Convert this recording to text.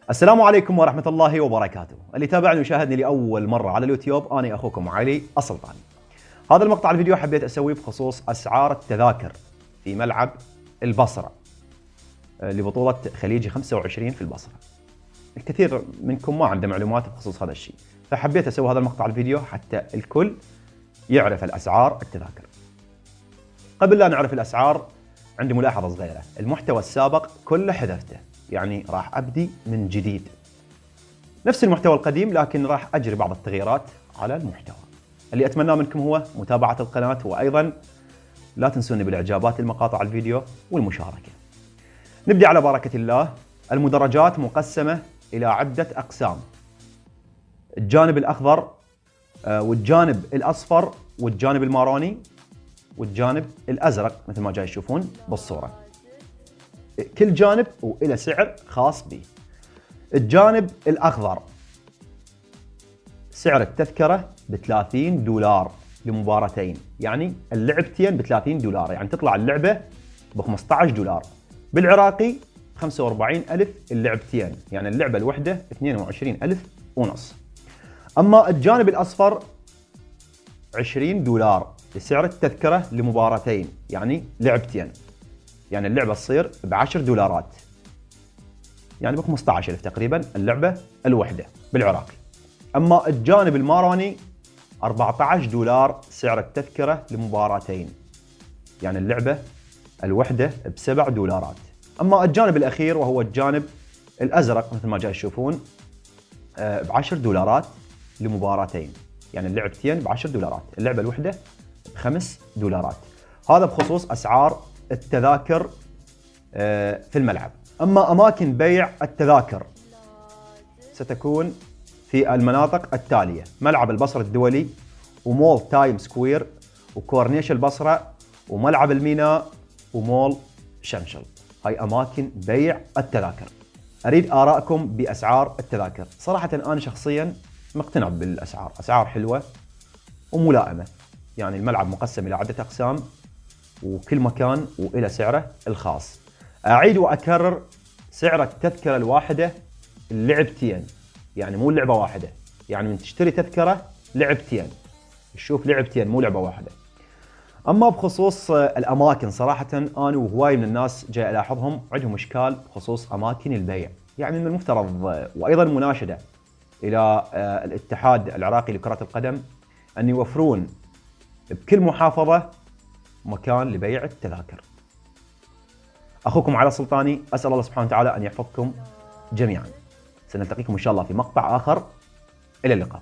السلام عليكم ورحمة الله وبركاته. اللي تابعني وشاهدني لأول مرة على اليوتيوب، أنا أخوكم علي السلطاني. هذا المقطع الفيديو حبيت أسويه بخصوص أسعار التذاكر في ملعب البصرة لبطولة خليجي 25 في البصرة. الكثير منكم ما عنده معلومات بخصوص هذا الشيء، فحبيت أسوي هذا المقطع الفيديو حتى الكل يعرف الأسعار التذاكر. قبل لا نعرف الأسعار عندي ملاحظة صغيرة، المحتوى السابق كله حذفته، يعني راح أبدي من جديد نفس المحتوى القديم، لكن راح أجري بعض التغييرات على المحتوى. اللي أتمناه منكم هو متابعة القناة، وأيضا لا تنسوني بالإعجابات المقاطع الفيديو والمشاركة. نبدأ على بركة الله. المدرجات مقسمة إلى عدة أقسام: الجانب الأخضر والجانب الأصفر والجانب الماروني والجانب الأزرق مثل ما جاي تشوفون بالصورة. كل جانب وإلى سعر خاص به. الجانب الأخضر سعر التذكرة ب$30 لمباراتين، يعني اللعبتين ب$30، يعني تطلع اللعبة ب$15. بالعراقي 45,000 اللعبتين، يعني اللعبة الوحدة 22,500. أما الجانب الأصفر $20 لسعر التذكرة لمباراتين، يعني لعبتين، يعني اللعبة تصير ب$10، يعني ب$15,000 تقريبا اللعبة الوحدة بالعراقي. أما الجانب الماروني $14 سعر التذكرة لمباراتين، يعني اللعبة الوحدة ب$7. أما الجانب الأخير وهو الجانب الأزرق مثل ما جاي تشوفون ب$10 لمباراتين، يعني اللعبتين ب$10، اللعبة الوحدة ب$5. هذا بخصوص أسعار التذاكر في الملعب. أما أماكن بيع التذاكر ستكون في المناطق التالية: ملعب البصرة الدولي، ومول تايم سكوير، وكورنيش البصرة، وملعب الميناء، ومول شمشل. هاي أماكن بيع التذاكر. أريد آرائكم بأسعار التذاكر. صراحة أنا شخصيا مقتنع بالأسعار، أسعار حلوة وملائمة، يعني الملعب مقسم إلى عدة أقسام وكل مكان وإلى سعره الخاص. أعيد وأكرر، سعر التذكرة الواحدة اللعبتين، يعني مو لعبة واحدة، يعني من تشتري تذكرة لعبتين، تشوف لعبتين مو لعبة واحدة. أما بخصوص الأماكن، صراحة أنا وهواي من الناس جاي ألاحظهم عندهم إشكال بخصوص أماكن البيع. يعني من المفترض وأيضا مناشدة إلى الاتحاد العراقي لكرة القدم أن يوفرون بكل محافظة مكان لبيع التذاكر. أخوكم علي السلطاني، أسأل الله سبحانه وتعالى أن يحفظكم جميعا. سنلتقيكم إن شاء الله في مقطع آخر. إلى اللقاء.